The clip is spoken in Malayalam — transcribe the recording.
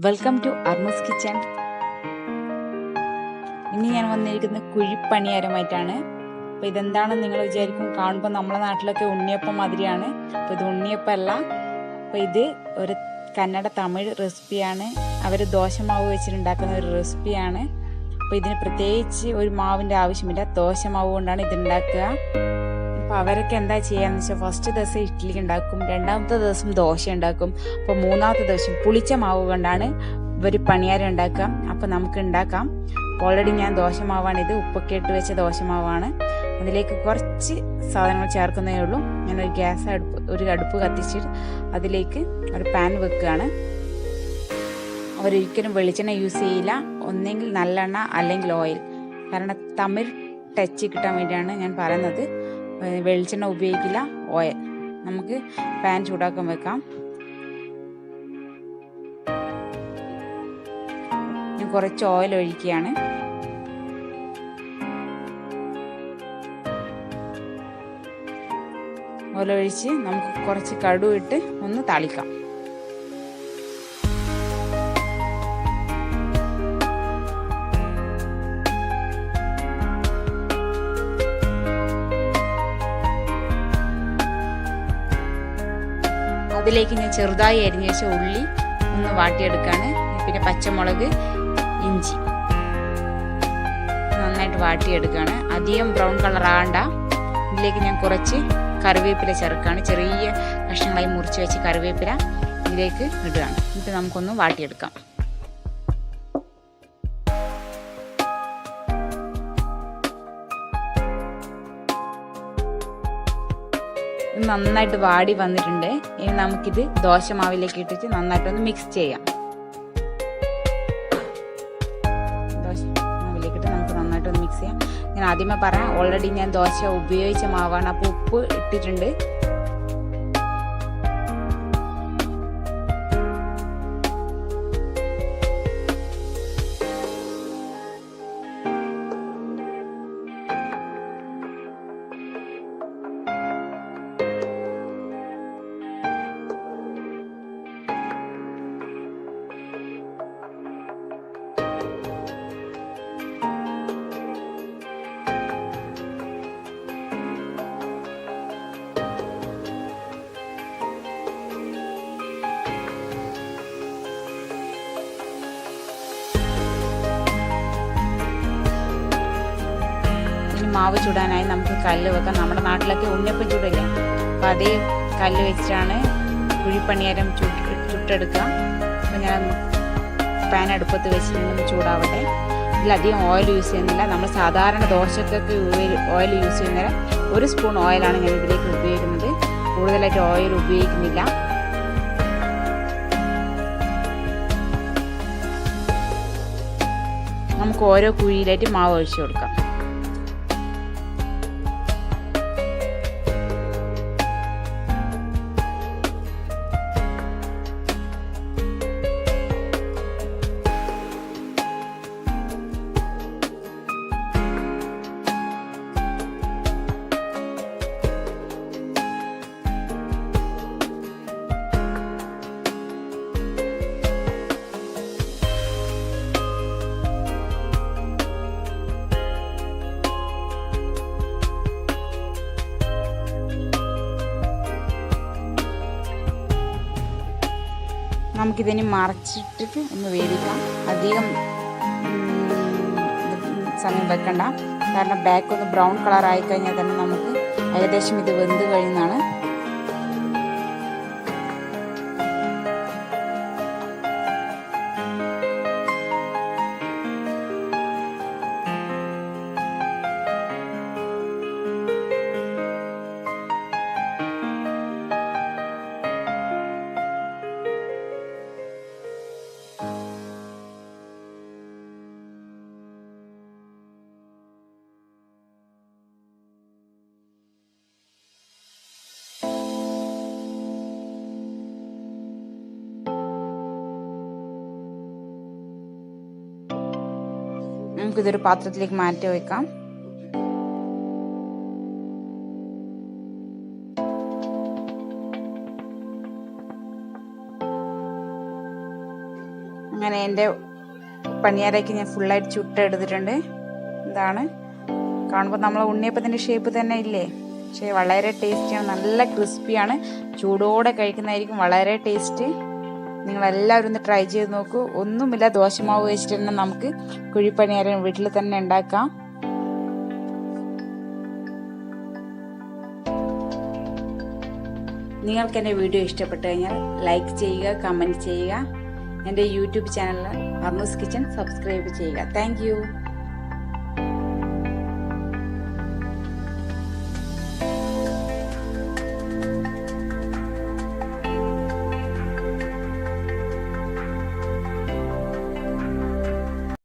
Welcome to അർമസ് kitchen. ഇനി ഞാൻ വന്നിരിക്കുന്നത് കുഴിപ്പണിയാരമായിട്ടാണ്. അപ്പോൾ ഇതെന്താണെന്ന് നിങ്ങൾ വിചാരിക്കും, കാണുമ്പോൾ നമ്മളെ നാട്ടിലൊക്കെ ഉണ്ണിയപ്പം മാതിരിയാണ്. അപ്പോൾ ഇത് ഉണ്ണിയപ്പം അല്ല. അപ്പോൾ ഇത് ഒരു കന്നഡ തമിഴ് റെസിപ്പിയാണ്. അവർ ദോശമാവ് വെച്ചിട്ടുണ്ടാക്കുന്ന ഒരു റെസിപ്പിയാണ്. അപ്പോൾ ഇതിന് പ്രത്യേകിച്ച് ഒരു മാവിൻ്റെ ആവശ്യമില്ല, ദോശമാവ് കൊണ്ടാണ് ഇതുണ്ടാക്കുക. അപ്പോൾ അവരൊക്കെ എന്താ ചെയ്യാന്ന് വെച്ചാൽ, ഫസ്റ്റ് ദിവസം ഇഡ്ഡലി ഉണ്ടാക്കും, രണ്ടാമത്തെ ദിവസം ദോശ ഉണ്ടാക്കും, അപ്പോൾ മൂന്നാമത്തെ ദിവസം പുളിച്ച മാവ് കൊണ്ടാണ് ഇവർ പണിയാരം ഉണ്ടാക്കുക. അപ്പോൾ നമുക്ക് ഉണ്ടാക്കാം. ഓൾറെഡി ഞാൻ ദോശമാവാണിത്, ഉപ്പൊക്കെ ഇട്ട് വെച്ച ദോശമാവാണ്. അതിലേക്ക് കുറച്ച് സാധനങ്ങൾ ചേർക്കുന്നേ ഉള്ളൂ. ഞാൻ ഒരു അടുപ്പ് കത്തിച്ചിട്ട് അതിലേക്ക് ഒരു പാൻ വെക്കുകയാണ്. അവരൊരിക്കലും വെളിച്ചെണ്ണ യൂസ് ചെയ്യില്ല, ഒന്നെങ്കിൽ നല്ലെണ്ണ അല്ലെങ്കിൽ ഓയിൽ. കാരണം തമിഴ് ടച്ച് കിട്ടാൻ വേണ്ടിയാണ് ഞാൻ പറയുന്നത്. വെളിച്ചെണ്ണ ഉപയോഗിക്കില്ല, ഓയിൽ. നമുക്ക് പാൻ ചൂടാക്കാൻ വെക്കാം. ഞാൻ കുറച്ച് ഓയിൽ ഒഴിക്കുകയാണ്. ഓയിൽ ഒഴിച്ച് നമുക്ക് കുറച്ച് കടുക് ഇട്ട് ഒന്ന് താളിക്കാം. അതിലേക്ക് ഞാൻ ചെറുതായി അരിഞ്ഞു വെച്ച ഉള്ളി ഒന്ന് വാട്ടിയെടുക്കാണ്. പിന്നെ പച്ചമുളക്, ഇഞ്ചി നന്നായിട്ട് വാട്ടിയെടുക്കുകയാണ്. അധികം ബ്രൗൺ കളർ ആകണ്ട. ഇതിലേക്ക് ഞാൻ കുറച്ച് കറിവേപ്പില ചേർക്കുകയാണ്. ചെറിയ കഷ്ണങ്ങളായി മുറിച്ച് വെച്ച് കറിവേപ്പില ഇതിലേക്ക് ഇടുകയാണ്. എന്നിട്ട് നമുക്കൊന്ന് വാട്ടിയെടുക്കാം. നന്നായിട്ട് വാടി വന്നിട്ടുണ്ട്. ഇനി നമുക്കിത് ദോശമാവിലേക്ക് ഇട്ടിട്ട് നന്നായിട്ടൊന്ന് മിക്സ് ചെയ്യാം. ദോശമാവിലേക്ക് ഇട്ട് നമുക്ക് നന്നായിട്ടൊന്ന് മിക്സ് ചെയ്യാം. ഞാൻ ആദ്യമേ പറയാം, ഓൾറെഡി ഞാൻ ദോശ ഉപയോഗിച്ച മാവാണ്, അപ്പോൾ ഉപ്പ് ഇട്ടിട്ടുണ്ട്. മാവ് ചൂടാനായി നമുക്ക് കല്ല് വെക്കാം. നമ്മുടെ നാട്ടിലൊക്കെ ഉണ്ണിയപ്പം ചൂടില്ലേ, അപ്പോൾ അതേ കല്ല് വെച്ചിട്ടാണ് കുഴിപ്പണിയാരം ചുട്ടെടുക്കുക. അപ്പോൾ ഞാൻ പാൻ അടുപ്പത്ത് വെച്ചിട്ടുണ്ടെന്ന് ചൂടാവട്ടെ. ഇതിലധികം ഓയിൽ യൂസ് ചെയ്യുന്നില്ല. നമ്മൾ സാധാരണ ദോശക്കൊക്കെ ഓയിൽ യൂസ് ചെയ്യുന്നേരം 1 സ്പൂൺ ഓയിലാണ് ഞാൻ ഇതിലേക്ക് ഉപയോഗിക്കുന്നത്. കൂടുതലായിട്ട് ഓയിൽ ഉപയോഗിക്കുന്നില്ല. നമുക്ക് ഓരോ കുഴിയിലായിട്ട് മാവ് ഒഴിച്ചു കൊടുക്കാം. നമുക്കിതിന് മറച്ചിട്ടിട്ട് ഒന്ന് വേവിക്കാം. അധികം സമയം വെക്കണ്ട, കാരണം ബാക്ക് ഒന്ന് ബ്രൗൺ കളർ ആയിക്കഴിഞ്ഞാൽ തന്നെ നമുക്ക് ഏകദേശം ഇത് വെന്ത് കഴിയുന്നതാണ്. നമുക്കിതൊരു പാത്രത്തിലേക്ക് മാറ്റി വയ്ക്കാം. അങ്ങനെ എൻ്റെ പണിയാരയ്ക്ക് ഞാൻ ഫുള്ളായിട്ട് ചുട്ടെടുത്തിട്ടുണ്ട്. ഇതാണ് കാണുമ്പോൾ നമ്മളെ ഉണ്ണിയപ്പത്തിൻ്റെ ഷേപ്പ് തന്നെ ഇല്ലേ, പക്ഷേ വളരെ ടേസ്റ്റിയാണ്, നല്ല ക്രിസ്പിയാണ്. ചൂടോടെ കഴിക്കുന്നതായിരിക്കും വളരെ ടേസ്റ്റ്. നിങ്ങളെല്ലാവരും ഒന്ന് ട്രൈ ചെയ്ത് നോക്കൂ. ഒന്നുമില്ല, ദോശമാവ് വെച്ചിട്ട് തന്നെ നമുക്ക് കുഴിപ്പണിയാരം വീട്ടിൽ തന്നെ ഉണ്ടാക്കാം. നിങ്ങൾക്ക് എൻ്റെ വീഡിയോ ഇഷ്ടപ്പെട്ടു കഴിഞ്ഞാൽ ലൈക്ക് ചെയ്യുക, കമൻറ്റ് ചെയ്യുക. എൻ്റെ യൂട്യൂബ് ചാനൽ അർണൂസ് കിച്ചൺ സബ്സ്ക്രൈബ് ചെയ്യുക. താങ്ക്